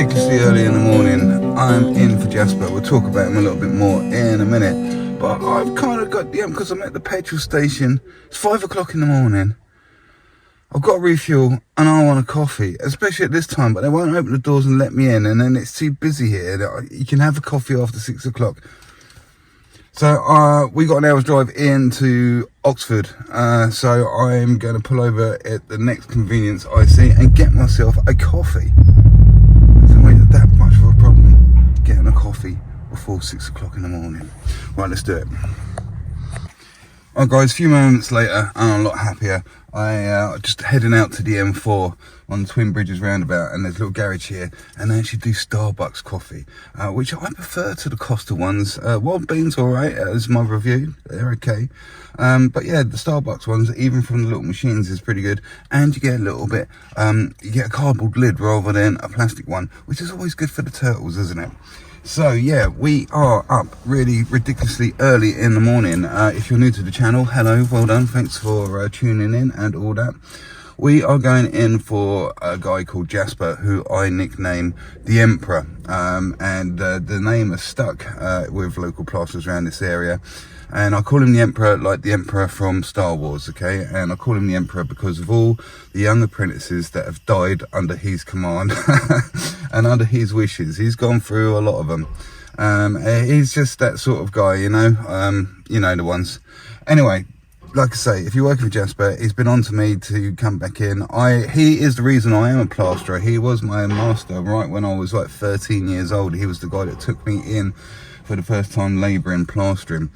ridiculously early in the morning. I'm in for Jasper. We'll talk about him a little bit more in a minute. But I've kind of got, because I'm at the petrol station. It's 5 o'clock in the morning. I've got to refuel and I want a coffee, especially at this time, but they won't open the doors and let me in, and then it's too busy here. You can have a coffee after 6 o'clock. So we got an hour's drive into Oxford, so I'm going to pull over at the next convenience I see and get myself a coffee. It's not that much of a problem getting a coffee before 6 o'clock in the morning. Right, let's do it. Alright guys, a few moments later and I'm a lot happier. I just heading out to the M4 on the Twin Bridges roundabout, and there's a little garage here, and they actually do Starbucks coffee, which I prefer to the Costa ones. Wild Beans alright, as my review, they're okay. But yeah, the Starbucks ones, even from the little machines, is pretty good, and you get a little bit, you get a cardboard lid rather than a plastic one, which is always good for the turtles, isn't it? So yeah, we are up really ridiculously early in the morning. If you're new to the channel, hello, well done, thanks for tuning in and all that. We are going in for a guy called Jasper, who I nickname the Emperor, and the name has stuck with local plasterers around this area. And I call him the Emperor like the Emperor from Star Wars, okay? And I call him the Emperor because of all the young apprentices that have died under his command and under his wishes. He's gone through a lot of them. He's just that sort of guy, you know the ones. Anyway, like I say, if you're working with Jasper, he's been on to me to come back in. He is the reason I am a plasterer. He was my master right when I was like 13 years old. He was the guy that took me in for the first time labouring plastering.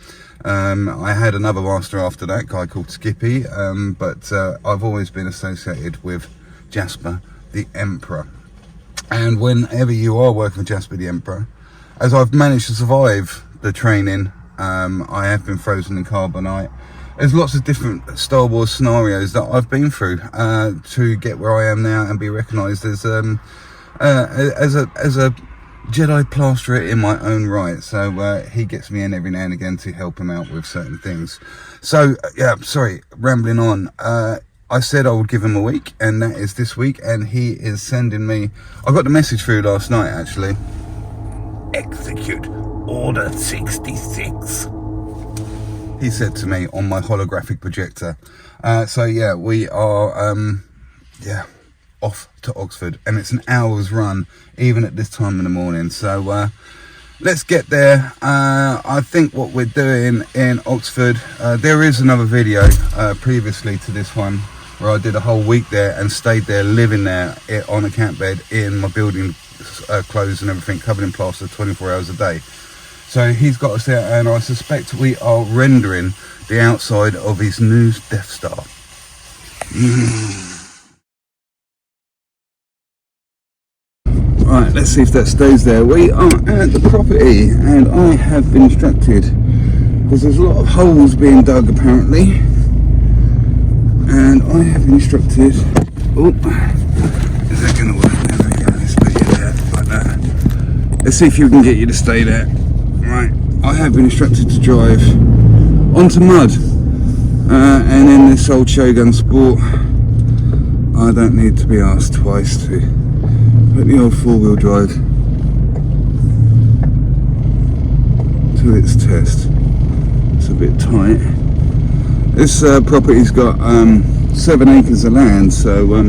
I had another master after that, guy called Skippy, but I've always been associated with Jasper the Emperor. And whenever you are working with Jasper the Emperor, as I've managed to survive the training, I have been frozen in carbonite. There's lots of different Star Wars scenarios that I've been through to get where I am now and be recognised as a Jedi plasterer in my own right. So he gets me in every now and again to help him out with certain things. So yeah, sorry, rambling on. I said I would give him a week, and that is this week, and he is sending me, I got the message through last night actually. Execute Order 66. He said to me on my holographic projector. So yeah, we are off to Oxford, and it's an hour's run even at this time in the morning. So let's get there. I think what we're doing in Oxford, there is another video previously to this one where I did a whole week there and stayed there, living there on a camp bed in my building clothes and everything, covered in plaster 24 hours a day. So he's got us there, and I suspect we are rendering the outside of his new Death Star. Right, let's see if that stays there. We are at the property, and I have been instructed, because there's a lot of holes being dug apparently, and I have been instructed, oh, is that going to work? There we go, let's put you there, like that. Let's see if you can get you to stay there. Right, I have been instructed to drive onto mud, and in this old Shogun Sport, I don't need to be asked twice to put the old four-wheel drive to its test. It's a bit tight. This property's got 7 acres of land, so whoa.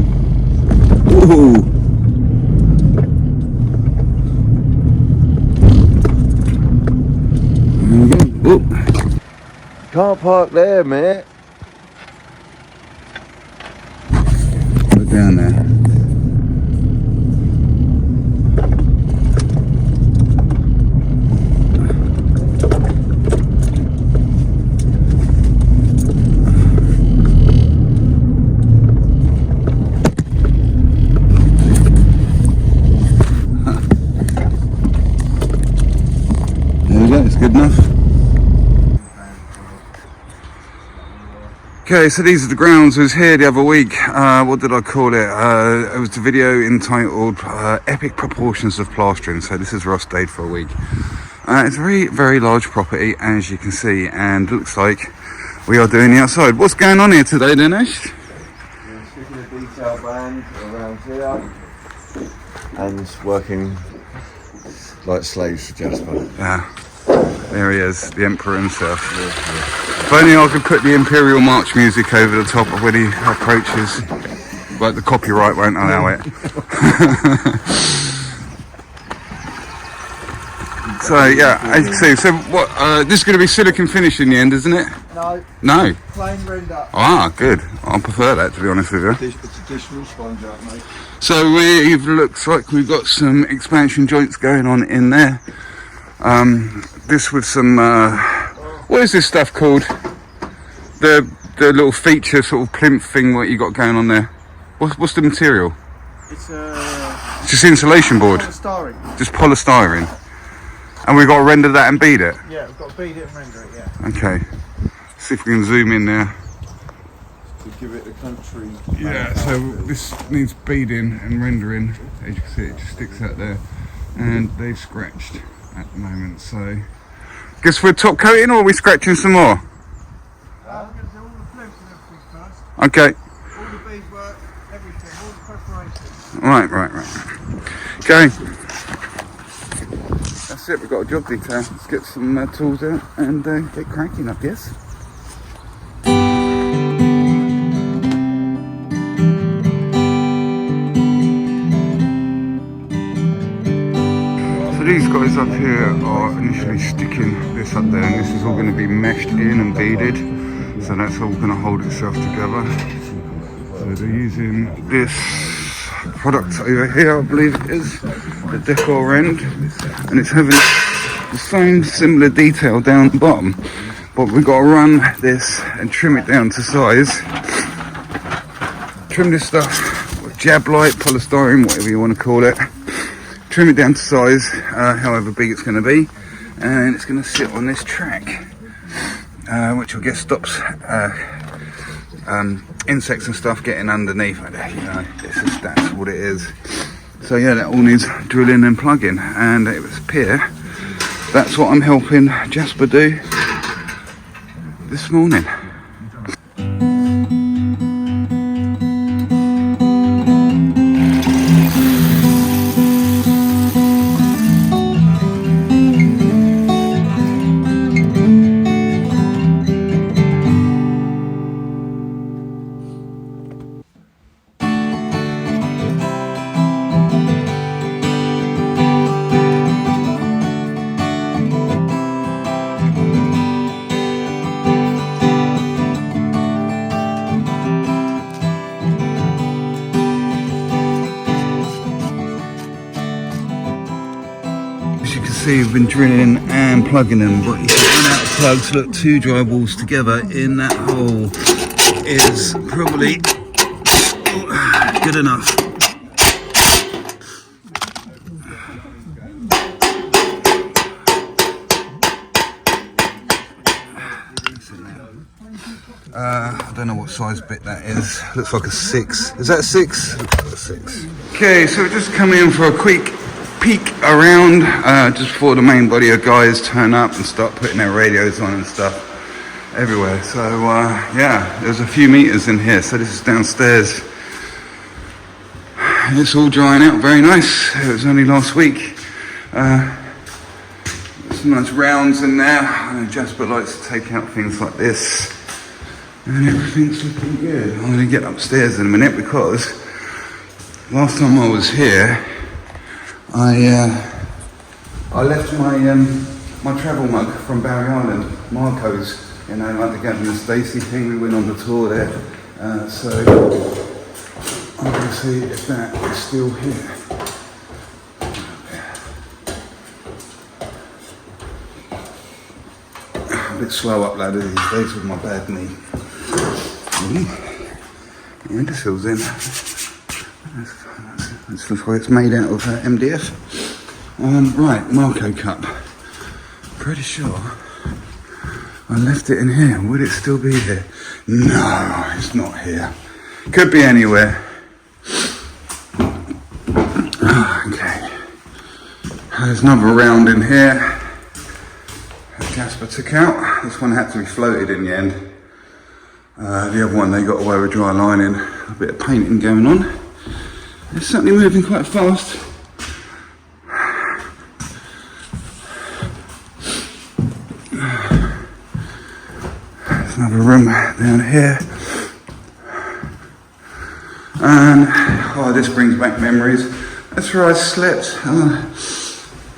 There we go. Oh. Can't park there, mate. Go down there. It's good enough. Okay, so these are the grounds. I was here the other week. What did I call it? It was the video entitled Epic Proportions of Plastering. So this is where I stayed for a week. It's a very, very large property, as you can see, and looks like we are doing the outside. What's going on here today, Dinesh? We're sticking a detail band around here. and working like slaves for Jasper. Yeah, there he is, the Emperor himself. If only I could put the Imperial March music over the top of when he approaches, but the copyright won't allow it. So yeah, as you can see, so what, this is going to be silicon finish in the end, isn't it? No. No? Plain render. Ah, good. I prefer that, to be honest with you. It's additional sponge art, mate. So looks like we've got some expansion joints going on in there. This with some, what is this stuff called? The little feature sort of plinth thing what you got going on there. What's the material? It's just insulation board. polystyrene. Just polystyrene. And we've got to render that and bead it? Yeah, we've got to bead it and render it, yeah. Okay. See if we can zoom in there. To give it the country. Yeah, so this needs beading and rendering. As you can see, it just sticks out there. And they've scratched at the moment, so... Guess we're top coating or are we scratching some more? We're going to do all the flips and everything first. Okay. All the beadwork, everything, all the preparation. Right. Okay. That's it, we've got a job detail. Let's get some tools out and get cracking, I guess. So these guys up here are initially sticking this up there, and this is all going to be meshed in and beaded. So that's all going to hold itself together. So they're using this product over here, I believe it is, the decor end, and it's having the same similar detail down the bottom, but we've got to run this and trim it down to size. Trim this stuff with jab light, polystyrene, whatever you want to call it. Trim it down to size, however big it's going to be, and it's going to sit on this track, which I guess stops insects and stuff getting underneath. You know, that's what it is. So yeah, that all needs drilling and plugging, and it was pier. That's what I'm helping Jasper do this morning. We've been drilling and plugging them, but you can run out of plugs. Look, 2 dry balls together in that hole is probably good enough. I don't know what size bit that is. Looks like a 6. Is that a 6? Looks like a 6. Okay, so we're just coming in for a quick peek around just before the main body of guys turn up and start putting their radios on and stuff everywhere. So yeah, there's a few meters in here. So this is downstairs. It's all drying out very nice. It was only last week. Some nice rounds in there. Jasper likes to take out things like this, and everything's looking good. I'm going to get upstairs in a minute because last time I was here, I left my my travel mug from Barry Island, Marco's, you know, like the Gavin and Stacey thing. We went on the tour there, so I'm going to see if that is still here. A bit slow up ladder these days with my bad knee. Windowsill's in. This looks like it's made out of MDF. Right, Marco cup. Pretty sure I left it in here. Would it still be here? No, it's not here. Could be anywhere. Okay. There's another round in here that Jasper took out. This one had to be floated in the end. The other one they got away with dry lining. A bit of painting going on. It's certainly moving quite fast. There's another room down here. And, oh, this brings back memories. That's where I slept.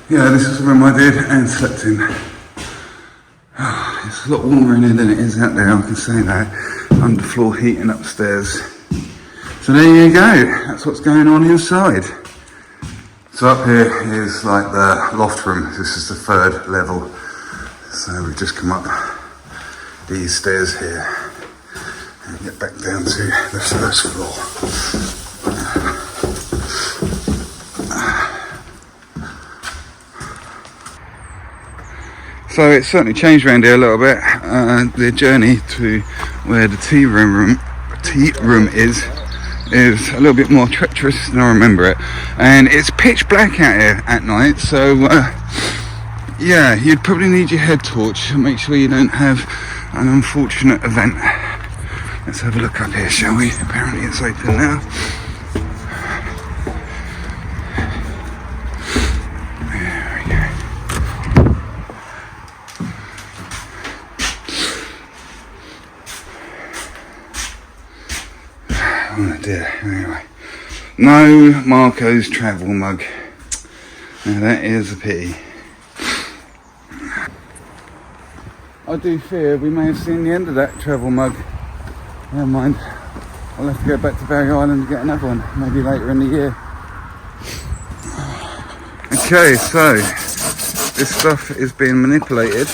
Yeah, this is the room I did and slept in. Oh, it's a lot warmer in here than it is out there, I can say that. Underfloor heating upstairs. So there you go, that's what's going on inside. So up here is like the loft room. This is the 3rd level. So we've just come up these stairs here and get back down to the 1st floor. So it's certainly changed around here a little bit. The journey to where the tea room is a little bit more treacherous than I remember it, and it's pitch black out here at night, so yeah, you'd probably need your head torch to make sure you don't have an unfortunate event. Let's have a look up here, shall we? Apparently it's open now. There we go. Oh dear, anyway. No Marco's travel mug. Now that is a pity. I do fear we may have seen the end of that travel mug. Never mind. I'll have to go back to Barry Island and get another one, maybe later in the year. Okay, so this stuff is being manipulated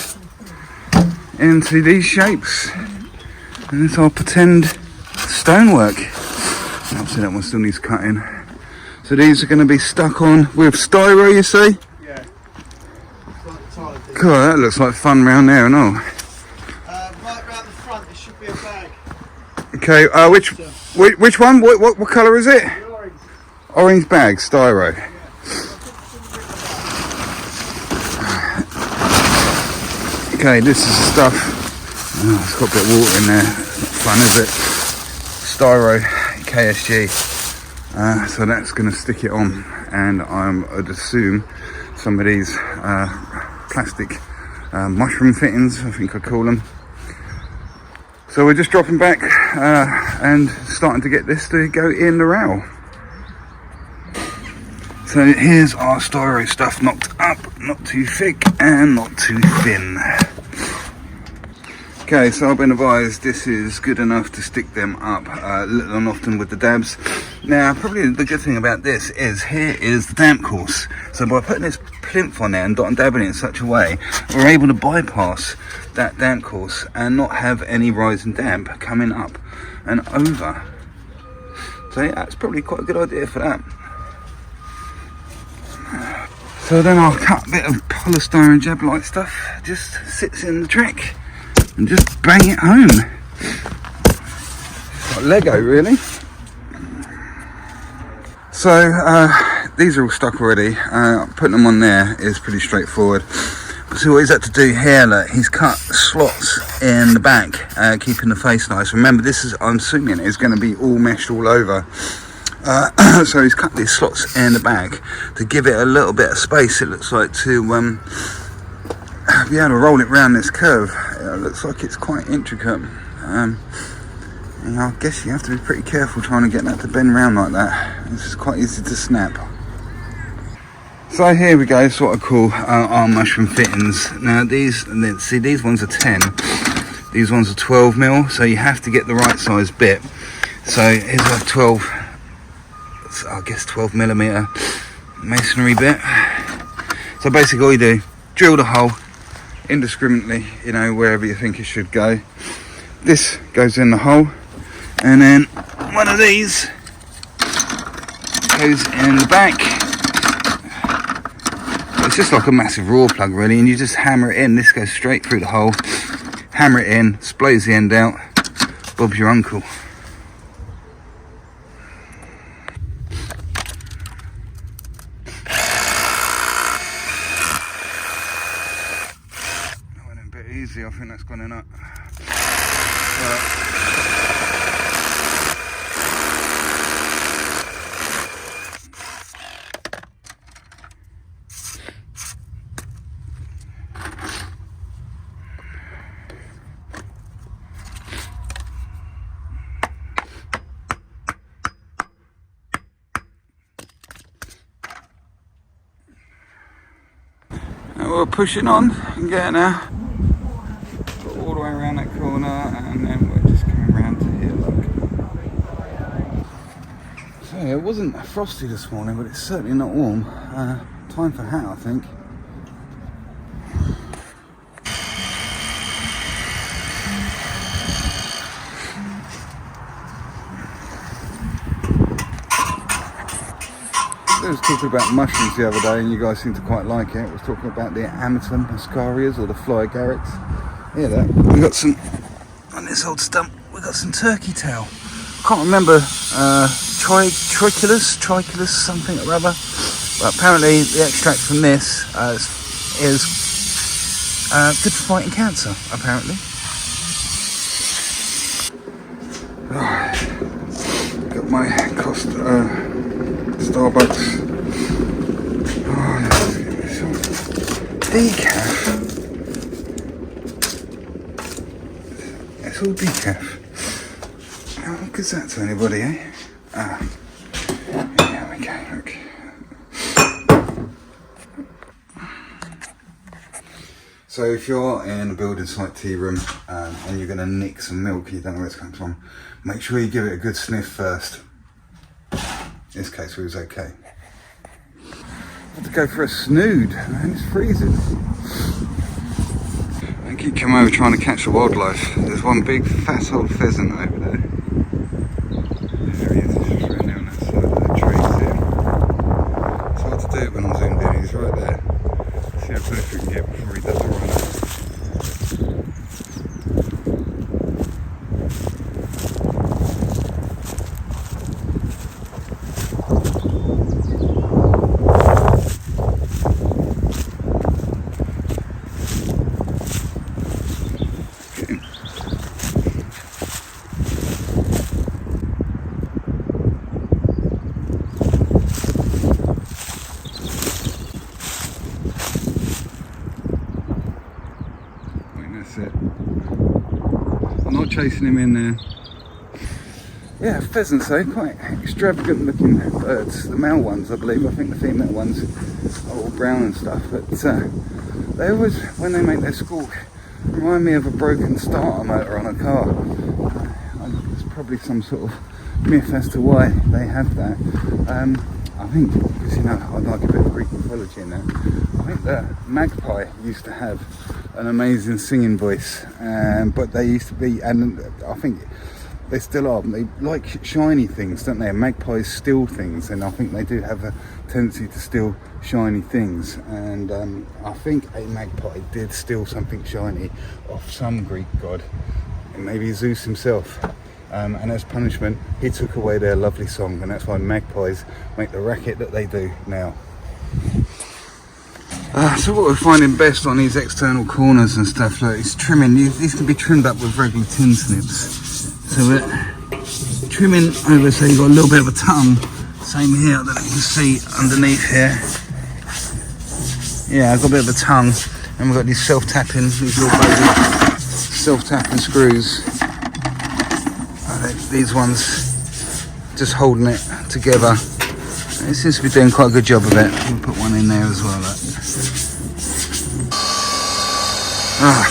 into these shapes. And it's our pretend stonework. Obviously that one still needs cutting. So these are going to be stuck on with styro, you say? Yeah. Cool, that looks like fun round there and all. Right round the front, there should be a bag. Okay, which one? What colour is it? The orange. Orange bag, styro. Okay, this is the stuff. Oh, it's got a bit of water in there. It's not fun, is it? Styro, KSG. So that's going to stick it on, and I'd assume some of these plastic mushroom fittings, I think I call them. So we're just dropping back and starting to get this to go in the rail. So here's our styro stuff knocked up, not too thick and not too thin. Okay, so I've been advised this is good enough to stick them up little and often with the dabs. Now, probably the good thing about this is here is the damp course. So by putting this plinth on there and dabbing it in such a way, we're able to bypass that damp course and not have any rise in damp coming up and over. So yeah, that's probably quite a good idea for that. So then I'll cut a bit of polystyrene jab-like stuff, just sits in the track. And just bang it home. It's like Lego, really. So these are all stuck already. Putting them on there is pretty straightforward. So what he's had to do here, look, he's cut slots in the back, keeping the face nice. Remember, this is, I'm assuming, is going to be all meshed all over. So he's cut these slots in the back to give it a little bit of space, it looks like, to be able to roll it round this curve. It looks like it's quite intricate. And I guess you have to be pretty careful trying to get that to bend round like that. This is quite easy to snap. So here we go, it's what I call our mushroom fittings. Now these ones are 10, these ones are 12 mil, so you have to get the right size bit. So here's a 12 millimeter masonry bit. So basically all you do, drill the hole indiscriminately, you know, wherever you think it should go. This goes in the hole, and then one of these goes in the back. It's just like a massive raw plug really, and you just hammer it in. This goes straight through the hole, hammer it in, splays the end out, Bob's your uncle. Easy, I think that's gone in up. Right, we're pushing on and getting there. Got all the way around that corner and then we're just coming around to here, look. So yeah, it wasn't frosty this morning, but it's certainly not warm. Time for a hat, I think. I was talking about mushrooms the other day and you guys seem to quite like it. I was talking about the amateur muscarias or the fly garrets. Hear that? We got some, on this old stump, we got some turkey tail. Can't remember, triculus, something or other. But apparently the extract from this is good for fighting cancer, apparently. Got my Starbucks. Oh, let's get this on. Decaf. It's all decaf. How good's that to anybody, eh? There we go, look. So if you're in a building site tea room and you're going to nick some milk, you don't know where it's coming from, make sure you give it a good sniff first. In this case we was okay. I had to go for a snood, man, it's freezing. I keep coming over trying to catch the wildlife. There's one big fat old pheasant over there. There he is, he's just right there on that side of the trees there. It's hard to do it when I'm zoomed in, he's right there. See how close we can get before he does a run out. I'm not chasing him in there. Yeah, pheasants, eh? Quite extravagant looking birds. The male ones, I believe. I think the female ones are all brown and stuff. But they always, when they make their squawk, remind me of a broken starter motor on a car. There's probably some sort of myth as to why they have that. I think, because you know, I like a bit of Greek mythology in that. I think the magpie used to have an amazing singing voice, but they used to be, and I think they still are, they like shiny things, don't they? Magpies steal things, and I think they do have a tendency to steal shiny things, and I think a magpie did steal something shiny off some Greek god, maybe Zeus himself. And as punishment, he took away their lovely song, and that's why magpies make the racket that they do now. So what we're finding best on these external corners and stuff, like, is trimming. These can be trimmed up with regular tin snips. So we're trimming over so you've got a little bit of a tongue. Same here, that you can see underneath here. Yeah, I've got a bit of a tongue, and we've got these self-tapping, these little baby self-tapping screws. These ones just holding it together. It seems to be doing quite a good job of it. We'll put one in there as well.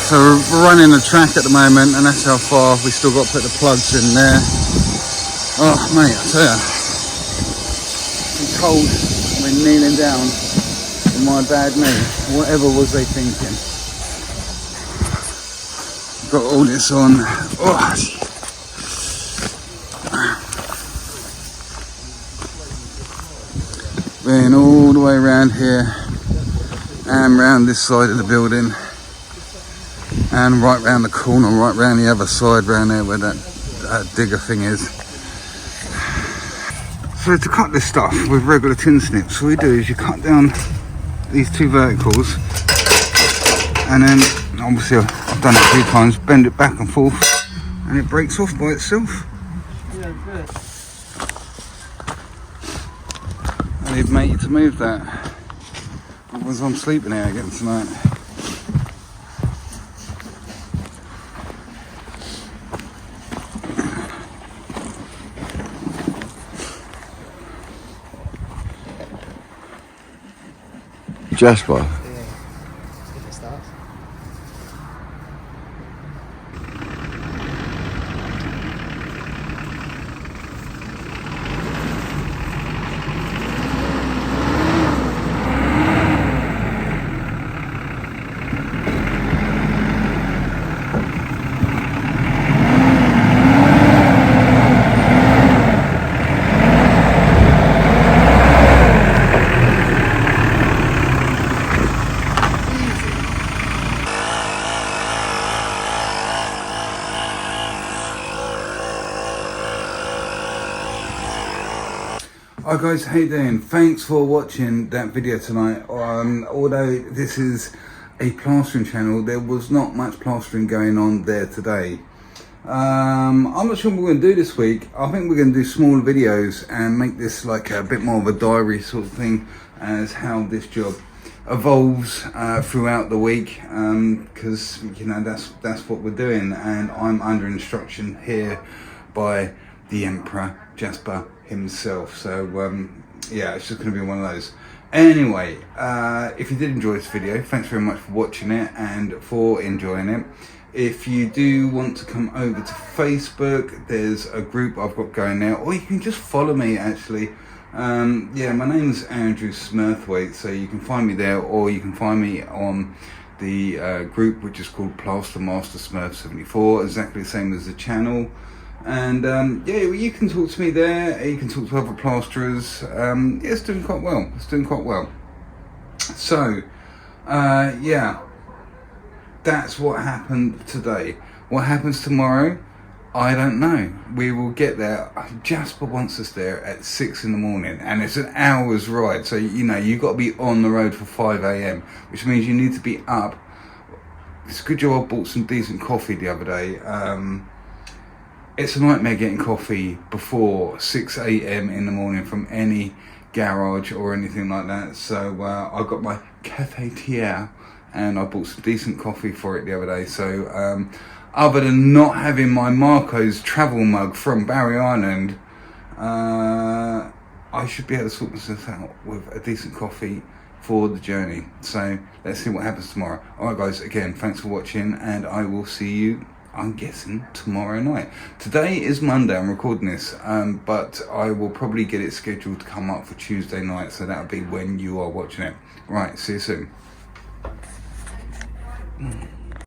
So we're running a track at the moment, and that's how far. We still got to put the plugs in there. Oh mate, I tell ya, it's cold. We're kneeling down in my bad knee. Whatever was they thinking? Got all this on. Oh. Been all the way around here and round this side of the building and right round the corner, right round the other side, round there where that digger thing is. So to cut this stuff with regular tin snips, what we do is you cut down these two verticals, and then obviously I've done it a few times, bend it back and forth, and it breaks off by itself. Yeah, good. I need mate to move that, otherwise I'm sleeping here again tonight. Jasper, Hi guys, how you doing? Thanks for watching that video tonight. Although this is a plastering channel, there was not much plastering going on there today. I'm not sure what we're going to do this week. I think we're going to do smaller videos and make this like a bit more of a diary sort of thing as how this job evolves throughout the week, because you know that's what we're doing, and I'm under instruction here by the Emperor Jasper himself. So yeah, it's just going to be one of those. Anyway, if you did enjoy this video, thanks very much for watching it and for enjoying it. If you do want to come over to Facebook, there's a group I've got going there, or you can just follow me actually. Yeah, my name's Andrew Smurthwaite, so you can find me there, or you can find me on the group which is called Plaster Master Smurf 74, exactly the same as the channel. And yeah, well, you can talk to me there, you can talk to other plasterers. Yeah, it's doing quite well, it's doing quite well. So yeah, that's what happened today. What happens tomorrow, I don't know. We will get there. Jasper wants us there at 6 in the morning, and it's an hour's ride, so you know you've got to be on the road for 5 AM, which means you need to be up. It's a good job I bought some decent coffee the other day. It's a nightmare getting coffee before 6 AM in the morning from any garage or anything like that. So I got my cafetiere and I bought some decent coffee for it the other day. So other than not having my Marco's travel mug from Barry Island, I should be able to sort myself out with a decent coffee for the journey. So let's see what happens tomorrow. Alright guys, again, thanks for watching, and I will see you, I'm guessing, tomorrow night. Today is Monday, I'm recording this, but I will probably get it scheduled to come up for Tuesday night, so that'll be when you are watching it. Right, see you soon.